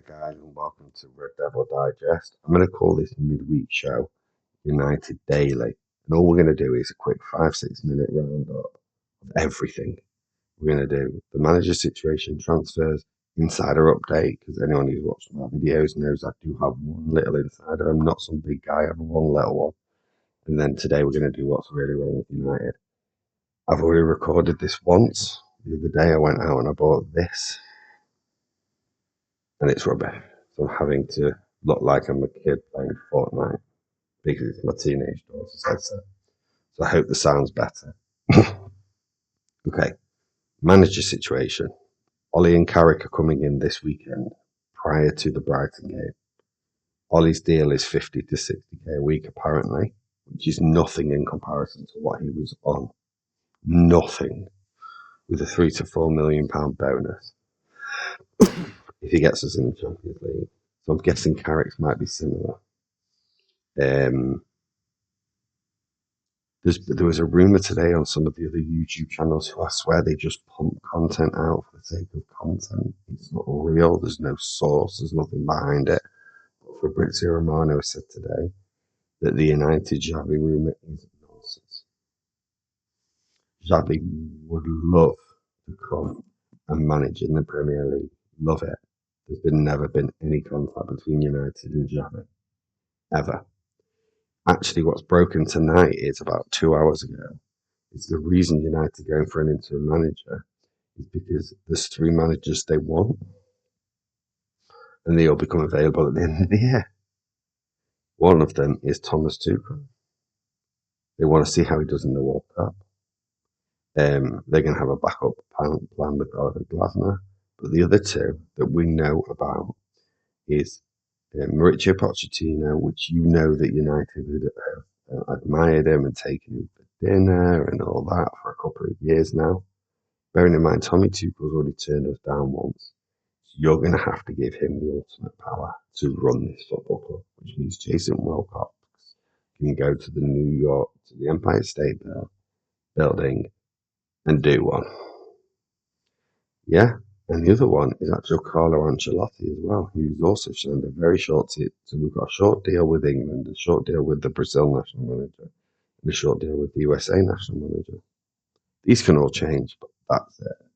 guys, and welcome to Red Devil Digest. I'm going to call this midweek show United Daily, and all we're going to do is a quick 5-6 minute roundup of everything. We're going to do the manager situation, transfers, insider update, because anyone who's watched my videos knows I do have one little insider. I'm not some big guy, I have one little one. And then today we're going to do what's really wrong with United. I've already recorded this once. The other day I went out and I bought this, and it's rubbish. So I'm having to look like I'm a kid playing Fortnite because my teenage daughter said so. So I hope the sound's better. Okay, manager situation. Ollie and Carrick are coming in this weekend prior to the Brighton game. Ollie's deal is 50 to 60k a week apparently, which is nothing in comparison to what he was on. Nothing. With a £3 to £4 million bonus if he gets us in the Champions League. So I'm guessing Carrick's might be similar. There was a rumour today on some of the other YouTube channels who I swear they just pump content out for the sake of content. It's not real, there's no source, there's nothing behind it. But Fabrizio Romano said today that the United Xavi rumour is nonsense. Xavi would love to come and manage in the Premier League. Love it. There's never been any contact between United and Xavi. Ever. Actually, what's broken tonight is about 2 hours ago. It's the reason United are going for an interim manager is because there's 3 managers they want, and they all become available at the end of the year. One of them is Thomas Tuchel. They want to see how he does in the World Cup. They're going to have a backup plan with Oliver Glasner. But the other 2 that we know about is Mauricio Pochettino, which you know that United have admired him and taken him for dinner and all that for a couple of years now. Bearing in mind, Tommy Tuchel's already turned us down once. So you're going to have to give him the ultimate power to run this football club, which means Jason Wilcox can go to the Empire State Building and do one. Yeah. And the other one is actually Carlo Ancelotti as well, who's also signed a very short deal. So we've got a short deal with England, a short deal with the Brazil national manager, and a short deal with the USA national manager. These can all change, but that's it.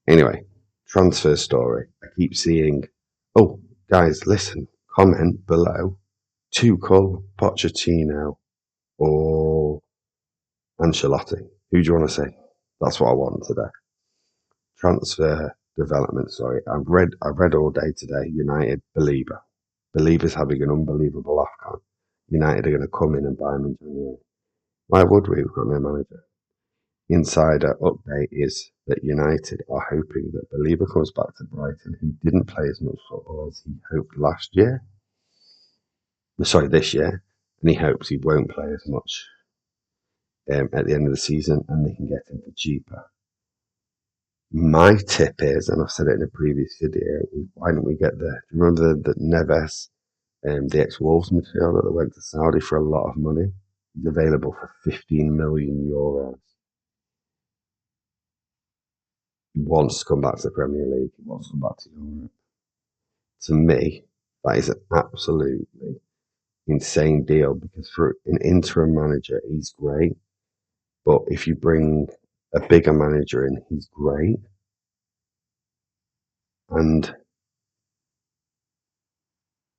Anyway, transfer story. I keep seeing, oh, guys, listen, comment below, Tuchel, Pochettino, or Ancelotti. Who do you want to say? That's what I want today. Transfer development, sorry. I've read all day today. United, Belieber. Belieber's having an unbelievable AFCON. United are going to come in and buy him in January. Why would we? We've got no manager. Insider update is that United are hoping that Belieber comes back to Brighton, who didn't play as much football as he hoped this year, and he hopes he won't play as much at the end of the season, and they can get him for cheaper. My tip is, and I've said it in a previous video, is why don't we get do you remember the Neves, the ex-Wolves midfielder that went to Saudi for a lot of money? He's available for €15 million. He wants to come back to the Premier League. He wants to come back to Europe. To me, that is an absolutely insane deal because for an interim manager, he's great. But if you bring a bigger manager in, he's great. And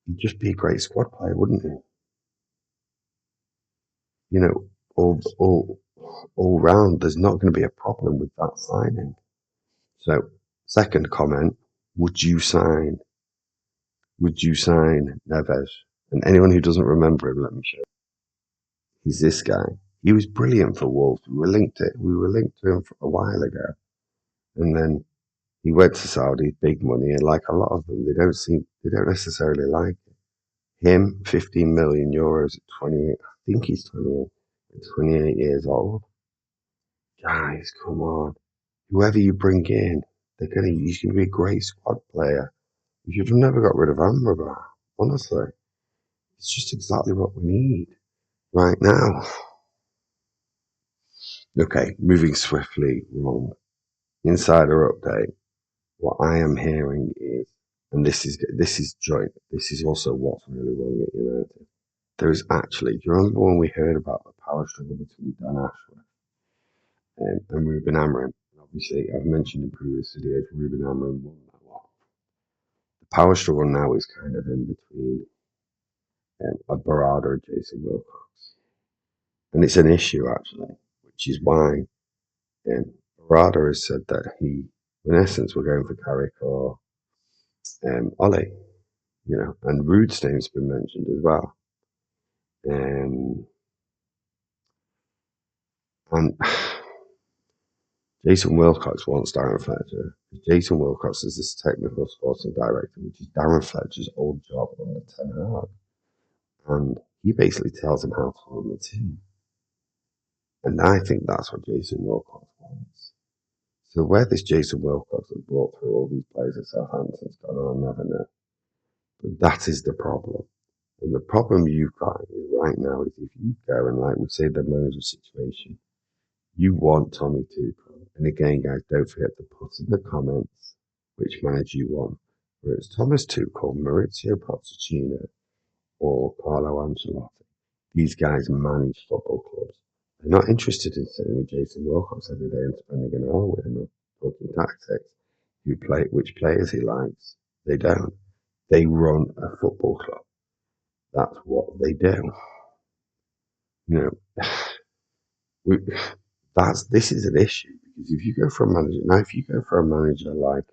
he'd just be a great squad player, wouldn't he? You know, all round, there's not going to be a problem with that signing. So, second comment, would you sign Neves? And anyone who doesn't remember him, let me show you. He's this guy. He was brilliant for Wolves. We were linked to him for a while ago. And then he went to Saudi, big money, and like a lot of them, they don't necessarily like it. Him, €15 million at 28. I think he's 28 years old. Guys, come on. Whoever you bring in, he's gonna be a great squad player. You should have never got rid of Amrabat, honestly. It's just exactly what we need right now. Okay, moving swiftly wrong. Insider update. What I am hearing is and this is joint. This is also what's really wrong at United. There is actually. Do you remember when we heard about the power struggle between Dan Ashworth and Ruben Amorim? Obviously, I've mentioned in previous videos, Ruben Amorim won that one. The power struggle now is kind of in between a Barada and Jason Wilcox, and it's an issue actually, which is why Barada has said that he, in essence, we're going for Carrick or Ollie, and Rude's name's been mentioned as well. And Jason Wilcox wants Darren Fletcher. Jason Wilcox is this technical sporting director, which is Darren Fletcher's old job under Ten Hag. And he basically tells him how to run the team. And I think that's what Jason Wilcox wants. So where this Jason Wilcox has brought through all these players at Southampton's gone on, I'll never know. But that is the problem. And the problem you've got right now is if you go and, like we say, the manager situation, you want Tommy Tuchel. And again, guys, don't forget to put in the comments which manager you want. Whether it's Thomas Tuchel, Maurizio Pochettino, or Carlo Ancelotti. These guys manage football clubs. They're not interested in sitting with Jason Wilcox every day and spending an hour with him or talking tactics. Which players he likes. They don't. They run a football club. That's what they do. This is an issue because if you go for a manager like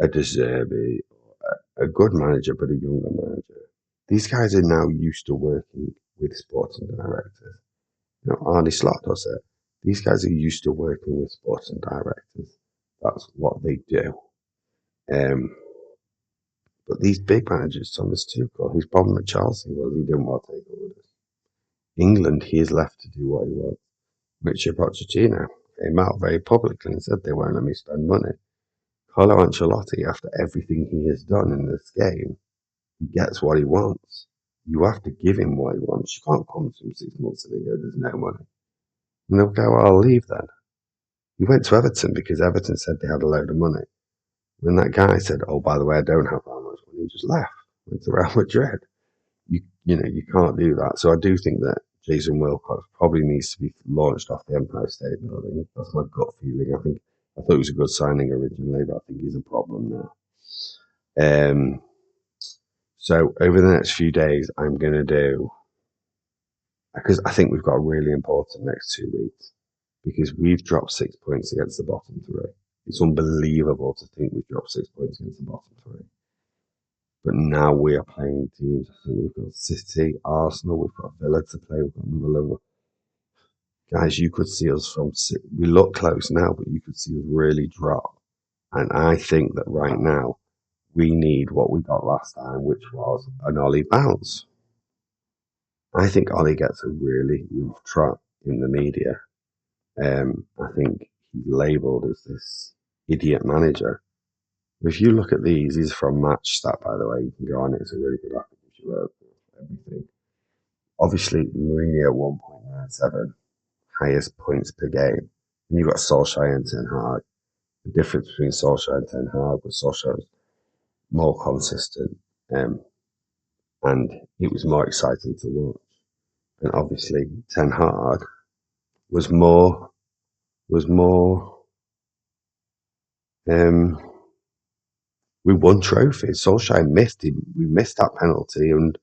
a De Zerbi, a good manager but a younger manager, these guys are now used to working with sporting directors. Arne Slot does it. These guys are used to working with sporting directors. That's what they do. But these big managers, Thomas Tuchel, his problem at Chelsea was he didn't want to take orders. England, he is left to do what he wants. Maurizio Pochettino came out very publicly and said they won't let me spend money. Carlo Ancelotti, after everything he has done in this game, he gets what he wants. You have to give him what he wants. You can't come to him 6 months and go, there's no money. And they'll go, I'll leave then. He went to Everton because Everton said they had a load of money. When that guy said, oh, by the way, I don't have that much money, he just left. Went to Real Madrid. You can't do that. So I do think that Jason Wilcox probably needs to be launched off the Empire State Building. That's my gut feeling. I thought it was a good signing originally, but I think he's a problem now. So over the next few days, I'm going to do, because I think we've got a really important next 2 weeks, because we've dropped 6 points against the bottom three. It's unbelievable to think we've dropped 6 points against the bottom three. But now we are playing teams. I think we've got City, Arsenal, we've got Villa to play, we've got another Liverpool. Guys, you could see us we look close now, but you could see us really drop. And I think that right now, we need what we got last time, which was an Ollie bounce. I think Ollie gets a really rough trot in the media. I think he's labelled as this idiot manager. If you look at these are from Match Stat, by the way, you can go on it. It's a really good app if you wrote everything. Obviously, Mourinho 1.97, highest points per game. And you've got Solskjaer and Ten Hag. The difference between Solskjaer and Ten Hag was Solskjaer was more consistent, and it was more exciting to watch. And obviously, Ten Hag was more. We won trophies. Solskjaer missed him. We missed that penalty, and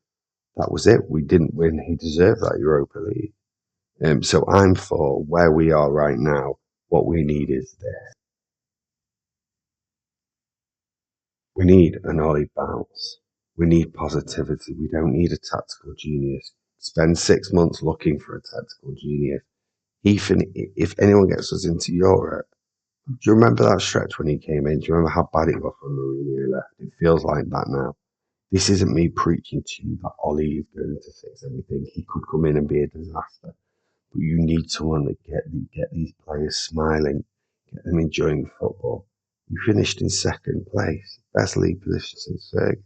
that was it. We didn't win. He deserved that Europa League. So I'm for where we are right now. What we need is this. We need an Ollie bounce. We need positivity. We don't need a tactical genius. Spend 6 months looking for a tactical genius. If anyone gets us into Europe, do you remember that stretch when he came in? Do you remember how bad it was when Mourinho left? It feels like that now. This isn't me preaching to you that Ollie is going to fix everything. He could come in and be a disaster. But you need someone that get these players smiling, get them enjoying football. He finished in second place, best league position since Fergie.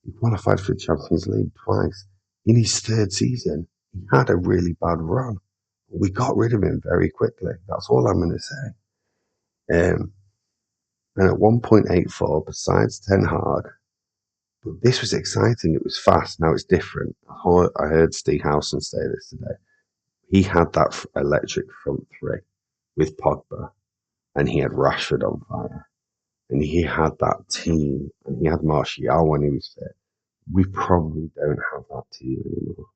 He qualified for the Champions League twice. In his third season, he had a really bad run. We got rid of him very quickly. That's all I'm going to say. And at 1.84, besides Ten Hag, but this was exciting. It was fast. Now it's different. I heard Steve Howson say this today. He had that electric front three with Pogba, and he had Rashford on fire, and he had that team, and he had Martial when he was fit. We probably don't have that team anymore.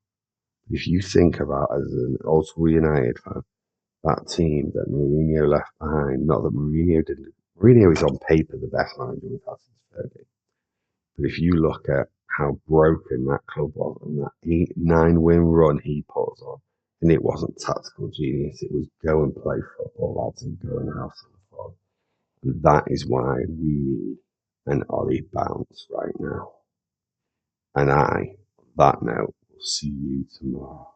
If you think about, as an old school United fan, that team that Mourinho left behind, not that Mourinho didn't. Mourinho is on paper the best manager we've had since Fergie. But if you look at how broken that club was and that 8-9 win run he put us on, and it wasn't tactical genius, it was go and play football, lads, and go and have some fun. And that is why we need an Ollie bounce right now. And I, on that note, will see you tomorrow.